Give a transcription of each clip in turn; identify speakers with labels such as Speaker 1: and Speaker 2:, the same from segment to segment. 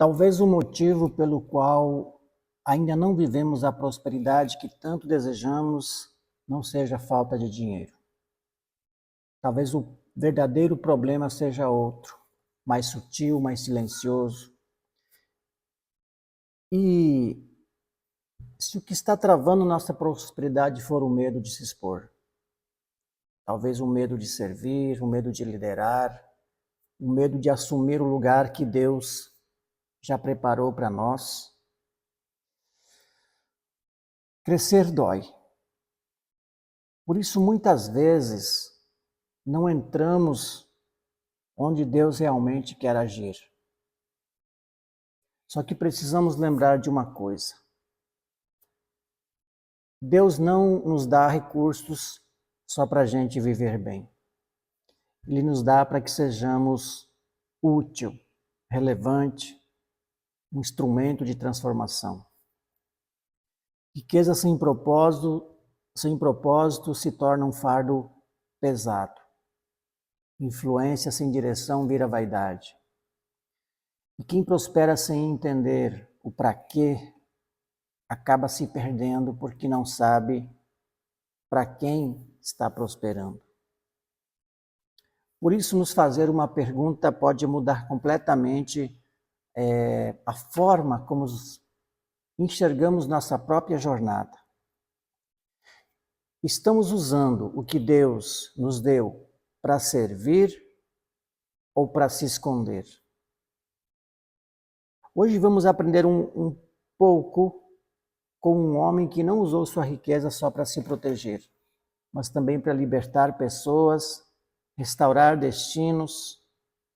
Speaker 1: Talvez o motivo pelo qual ainda não vivemos a prosperidade que tanto desejamos não seja a falta de dinheiro. Talvez o verdadeiro problema seja outro, mais sutil, mais silencioso. E se o que está travando nossa prosperidade for o medo de se expor, talvez o medo de servir, o medo de liderar, o medo de assumir o lugar que Deus já preparou para nós. Crescer dói. Por isso, muitas vezes, não entramos onde Deus realmente quer agir. Só que precisamos lembrar de uma coisa. Deus não nos dá recursos só para a gente viver bem. Ele nos dá para que sejamos útil, relevante, um instrumento de transformação. Riqueza sem propósito se torna um fardo pesado. Influência sem direção vira vaidade. E quem prospera sem entender o para quê, acaba se perdendo porque não sabe para quem está prosperando. Por isso, nos fazer uma pergunta pode mudar completamente a forma como enxergamos nossa própria jornada. Estamos usando o que Deus nos deu para servir ou para se esconder? Hoje vamos aprender um pouco com um homem que não usou sua riqueza só para se proteger, mas também para libertar pessoas, restaurar destinos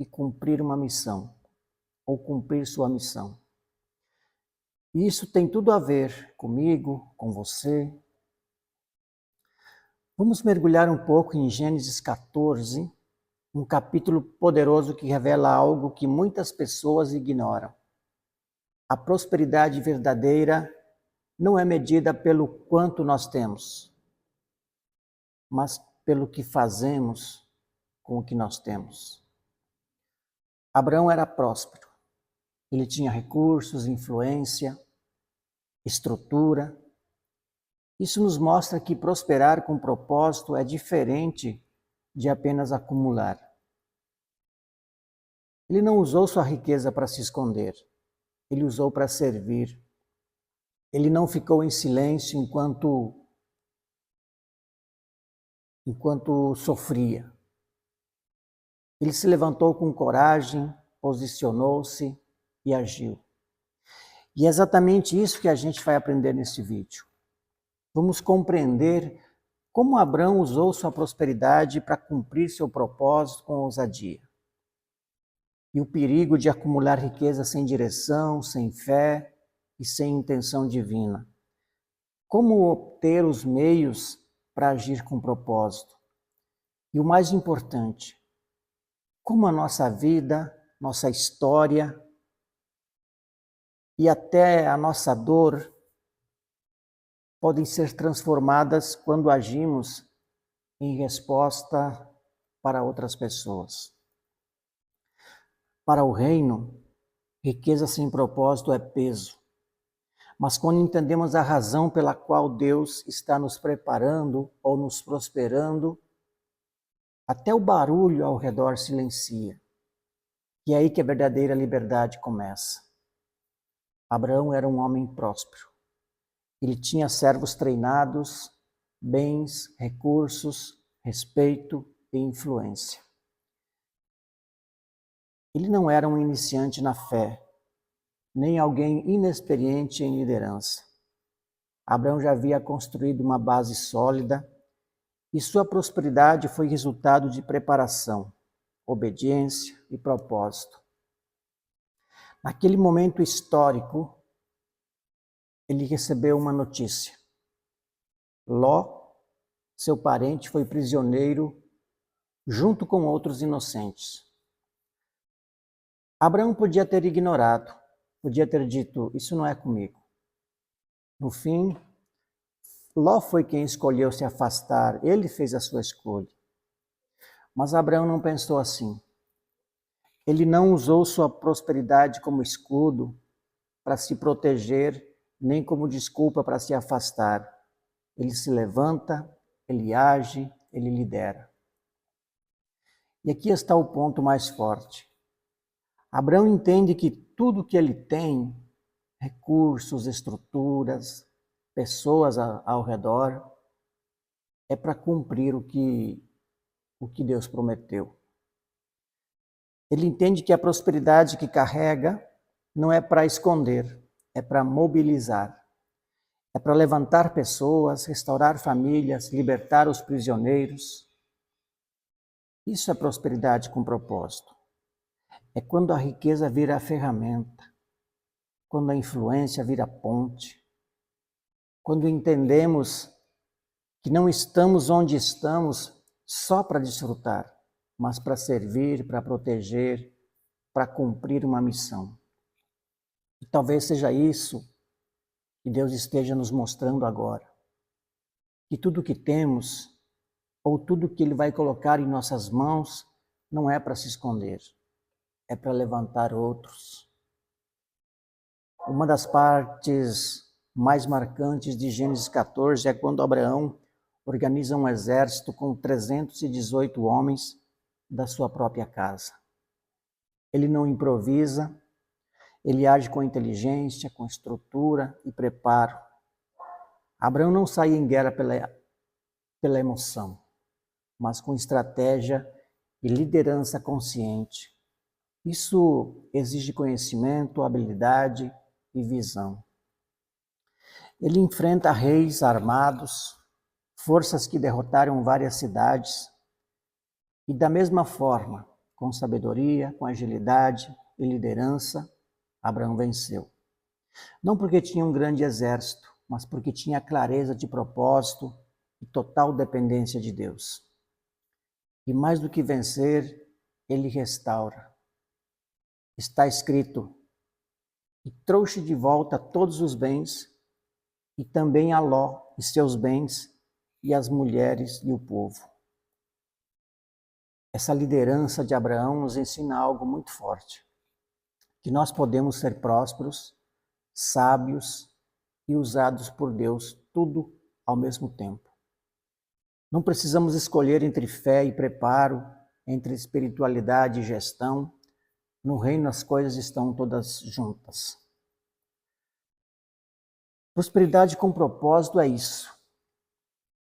Speaker 1: e cumprir uma missão, ou cumprir sua missão. E isso tem tudo a ver comigo, com você. Vamos mergulhar um pouco em Gênesis 14, um capítulo poderoso que revela algo que muitas pessoas ignoram. A prosperidade verdadeira não é medida pelo quanto nós temos, mas pelo que fazemos com o que nós temos. Abraão era próspero. Ele tinha recursos, influência, estrutura. Isso nos mostra que prosperar com propósito é diferente de apenas acumular. Ele não usou sua riqueza para se esconder. Ele usou para servir. Ele não ficou em silêncio enquanto sofria. Ele se levantou com coragem, posicionou-se e agiu. E é exatamente isso que a gente vai aprender nesse vídeo. Vamos compreender como Abraão usou sua prosperidade para cumprir seu propósito com ousadia. E o perigo de acumular riqueza sem direção, sem fé e sem intenção divina. Como obter os meios para agir com propósito? E o mais importante, como a nossa vida, nossa história e até a nossa dor podem ser transformadas quando agimos em resposta para outras pessoas. Para o reino, riqueza sem propósito é peso. Mas quando entendemos a razão pela qual Deus está nos preparando ou nos prosperando, até o barulho ao redor silencia. E é aí que a verdadeira liberdade começa. Abraão era um homem próspero. Ele tinha servos treinados, bens, recursos, respeito e influência. Ele não era um iniciante na fé, nem alguém inexperiente em liderança. Abraão já havia construído uma base sólida e sua prosperidade foi resultado de preparação, obediência e propósito. Naquele momento histórico, ele recebeu uma notícia. Ló, seu parente, foi prisioneiro junto com outros inocentes. Abraão podia ter ignorado, podia ter dito, isso não é comigo. No fim, Ló foi quem escolheu se afastar, ele fez a sua escolha. Mas Abraão não pensou assim. Ele não usou sua prosperidade como escudo para se proteger, nem como desculpa para se afastar. Ele se levanta, ele age, ele lidera. E aqui está o ponto mais forte. Abraão entende que tudo que ele tem, recursos, estruturas, pessoas ao redor, é para cumprir o que Deus prometeu. Ele entende que a prosperidade que carrega não é para esconder, é para mobilizar. É para levantar pessoas, restaurar famílias, libertar os prisioneiros. Isso é prosperidade com propósito. É quando a riqueza vira a ferramenta, quando a influência vira ponte, quando entendemos que não estamos onde estamos só para desfrutar, mas para servir, para proteger, para cumprir uma missão. E talvez seja isso que Deus esteja nos mostrando agora. Que tudo que temos, ou tudo que Ele vai colocar em nossas mãos, não é para se esconder, é para levantar outros. Uma das partes mais marcantes de Gênesis 14 é quando Abraão organiza um exército com 318 homens da sua própria casa. Ele não improvisa, ele age com inteligência, com estrutura e preparo. Abraão não sai em guerra pela emoção, mas com estratégia e liderança consciente. Isso exige conhecimento, habilidade e visão. Ele enfrenta reis armados, forças que derrotaram várias cidades, e da mesma forma, com sabedoria, com agilidade e liderança, Abraão venceu. Não porque tinha um grande exército, mas porque tinha clareza de propósito e total dependência de Deus. E mais do que vencer, ele restaura. Está escrito: e trouxe de volta todos os bens, e também a Ló e seus bens, e as mulheres e o povo. Essa liderança de Abraão nos ensina algo muito forte, que nós podemos ser prósperos, sábios e usados por Deus, tudo ao mesmo tempo. Não precisamos escolher entre fé e preparo, entre espiritualidade e gestão. No reino as coisas estão todas juntas. Prosperidade com propósito é isso.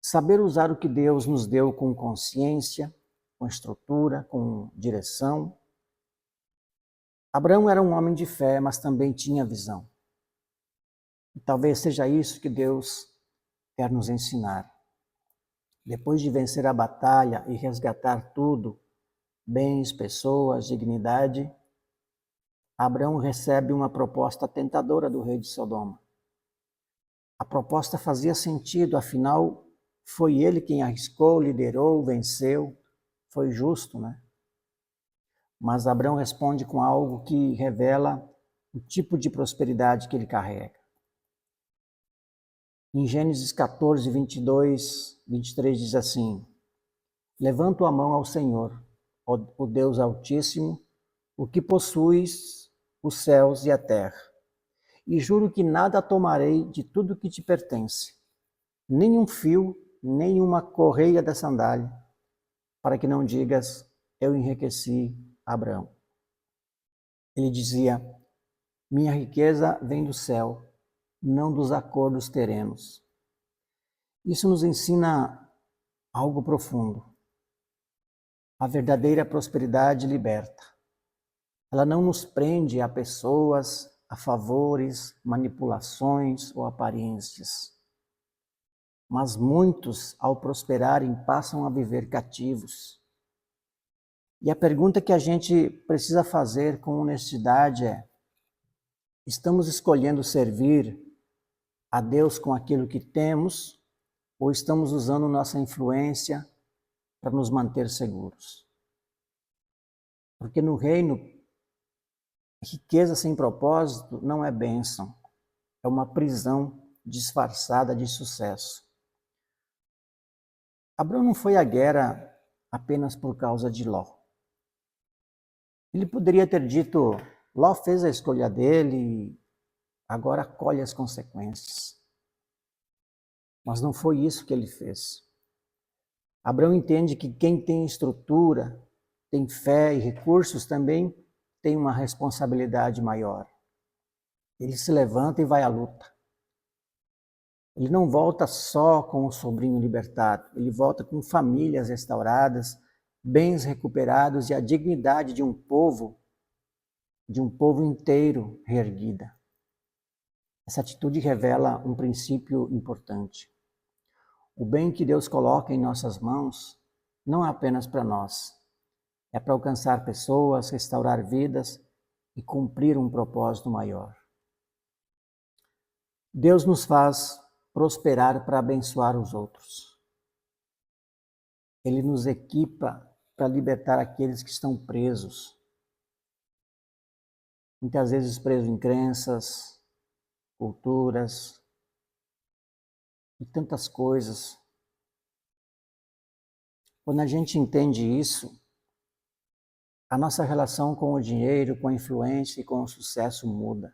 Speaker 1: Saber usar o que Deus nos deu com consciência, com estrutura, com direção. Abraão era um homem de fé, mas também tinha visão. E talvez seja isso que Deus quer nos ensinar. Depois de vencer a batalha e resgatar tudo, bens, pessoas, dignidade, Abraão recebe uma proposta tentadora do rei de Sodoma. A proposta fazia sentido, afinal, foi ele quem arriscou, liderou, venceu, foi justo, né? Mas Abraão responde com algo que revela o tipo de prosperidade que ele carrega. Em Gênesis 14, 22, 23 diz assim: levanto a mão ao Senhor, o Deus Altíssimo, o que possuis os céus e a terra, e juro que nada tomarei de tudo que te pertence, nem um fio, nem uma correia da sandália, para que não digas, eu enriqueci Abraão. Ele dizia, minha riqueza vem do céu, não dos acordos terrenos. Isso nos ensina algo profundo. A verdadeira prosperidade liberta. Ela não nos prende a pessoas, a favores, manipulações ou aparências. Mas muitos, ao prosperarem, passam a viver cativos. E a pergunta que a gente precisa fazer com honestidade é: estamos escolhendo servir a Deus com aquilo que temos ou estamos usando nossa influência para nos manter seguros? Porque no reino, riqueza sem propósito não é bênção, é uma prisão disfarçada de sucesso. Abraão não foi à guerra apenas por causa de Ló. Ele poderia ter dito, Ló fez a escolha dele, agora colhe as consequências. Mas não foi isso que ele fez. Abraão entende que quem tem estrutura, tem fé e recursos também tem uma responsabilidade maior. Ele se levanta e vai à luta. Ele não volta só com o sobrinho libertado, ele volta com famílias restauradas, bens recuperados e a dignidade de um povo inteiro reerguida. Essa atitude revela um princípio importante. O bem que Deus coloca em nossas mãos não é apenas para nós, é para alcançar pessoas, restaurar vidas e cumprir um propósito maior. Deus nos faz prosperar para abençoar os outros. Ele nos equipa para libertar aqueles que estão presos. Muitas vezes presos em crenças, culturas e tantas coisas. Quando a gente entende isso, a nossa relação com o dinheiro, com a influência e com o sucesso muda.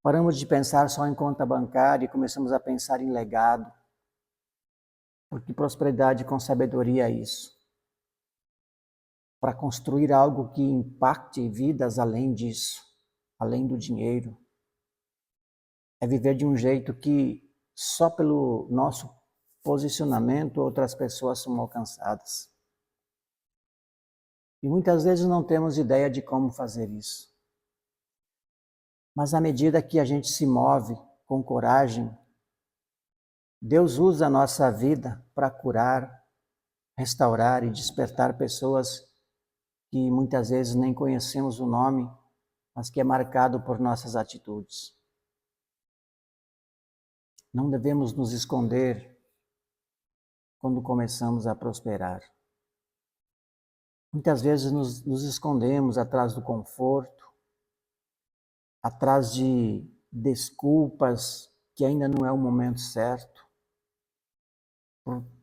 Speaker 1: Paramos de pensar só em conta bancária e começamos a pensar em legado. Porque prosperidade com sabedoria é isso. Para construir algo que impacte vidas além disso, além do dinheiro. É viver de um jeito que só pelo nosso posicionamento outras pessoas são alcançadas. E muitas vezes não temos ideia de como fazer isso. Mas à medida que a gente se move com coragem, Deus usa a nossa vida para curar, restaurar e despertar pessoas que muitas vezes nem conhecemos o nome, mas que é marcado por nossas atitudes. Não devemos nos esconder quando começamos a prosperar. Muitas vezes nos escondemos atrás do conforto, atrás de desculpas que ainda não é o momento certo,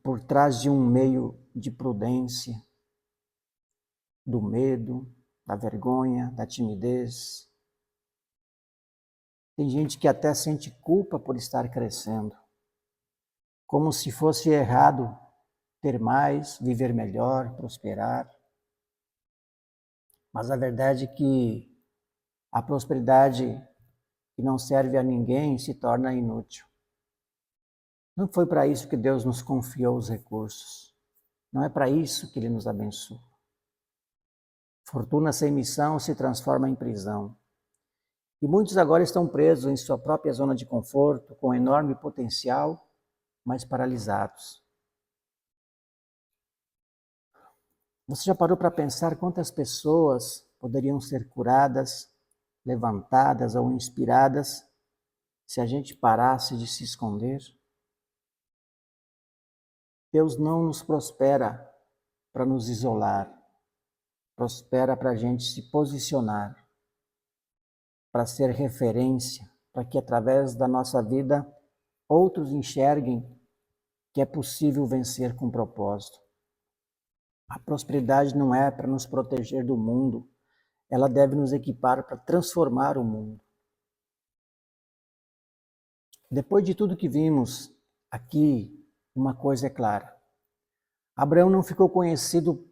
Speaker 1: por trás de um meio de prudência, do medo, da vergonha, da timidez. Tem gente que até sente culpa por estar crescendo, como se fosse errado ter mais, viver melhor, prosperar. Mas a verdade é que a prosperidade que não serve a ninguém se torna inútil. Não foi para isso que Deus nos confiou os recursos. Não é para isso que Ele nos abençoa. Fortuna sem missão se transforma em prisão. E muitos agora estão presos em sua própria zona de conforto, com enorme potencial, mas paralisados. Você já parou para pensar quantas pessoas poderiam ser curadas, levantadas ou inspiradas se a gente parasse de se esconder? Deus não nos prospera para nos isolar, prospera para a gente se posicionar, para ser referência, para que através da nossa vida outros enxerguem que é possível vencer com propósito. A prosperidade não é para nos proteger do mundo, ela deve nos equipar para transformar o mundo. Depois de tudo que vimos aqui, uma coisa é clara. Abraão não ficou conhecido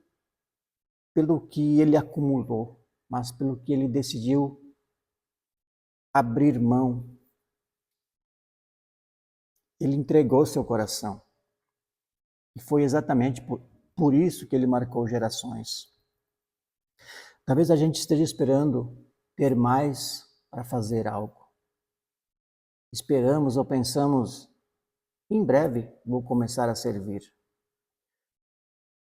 Speaker 1: pelo que ele acumulou, mas pelo que ele decidiu abrir mão. Ele entregou seu coração. E foi exatamente por isso que ele marcou gerações. Talvez a gente esteja esperando ter mais para fazer algo. Esperamos ou pensamos, em breve vou começar a servir.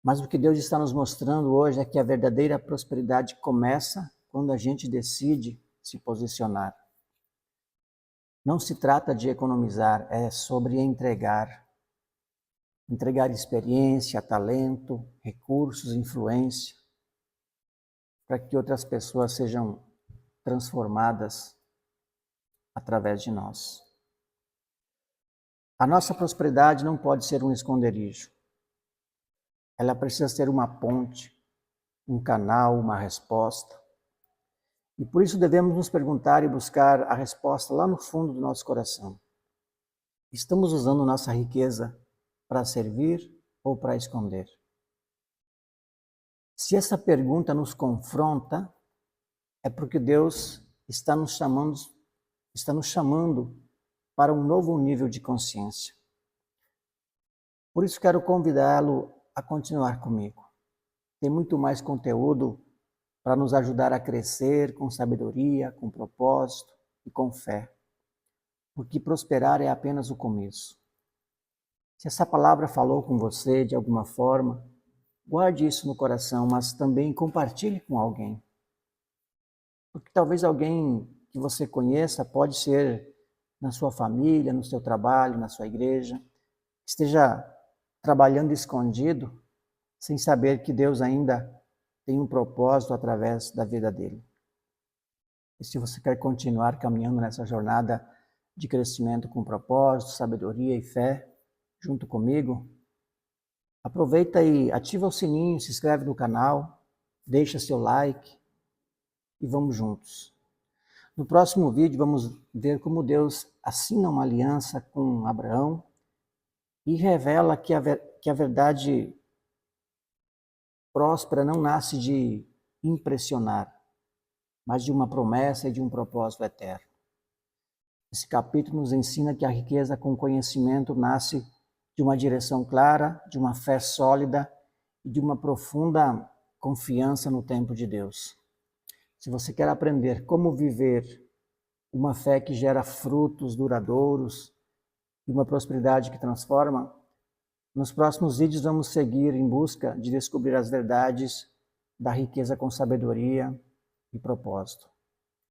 Speaker 1: Mas o que Deus está nos mostrando hoje é que a verdadeira prosperidade começa quando a gente decide se posicionar. Não se trata de economizar, é sobre entregar. Entregar experiência, talento, recursos, influência, para que outras pessoas sejam transformadas através de nós. A nossa prosperidade não pode ser um esconderijo. Ela precisa ser uma ponte um canal, uma resposta. E por isso devemos nos perguntar e buscar a resposta lá no fundo do nosso coração. Estamos usando nossa riqueza para servir ou para esconder? Se essa pergunta nos confronta, é porque Deus está nos chamando para um novo nível de consciência. Por isso quero convidá-lo a continuar comigo. Tem muito mais conteúdo para nos ajudar a crescer com sabedoria, com propósito e com fé. Porque prosperar é apenas o começo. Se essa palavra falou com você de alguma forma, guarde isso no coração, mas também compartilhe com alguém. Porque talvez alguém que você conheça, pode ser na sua família, no seu trabalho, na sua igreja, esteja trabalhando escondido, sem saber que Deus ainda tem um propósito através da vida dele. E se você quer continuar caminhando nessa jornada de crescimento com propósito, sabedoria e fé, junto comigo, aproveita e ativa o sininho, se inscreve no canal, deixa seu like e vamos juntos. No próximo vídeo vamos ver como Deus assina uma aliança com Abraão e revela que a verdade próspera não nasce de impressionar, mas de uma promessa e de um propósito eterno. Esse capítulo nos ensina que a riqueza com conhecimento nasce de uma direção clara, de uma fé sólida e de uma profunda confiança no tempo de Deus. Se você quer aprender como viver uma fé que gera frutos duradouros e uma prosperidade que transforma, nos próximos vídeos vamos seguir em busca de descobrir as verdades da riqueza com sabedoria e propósito.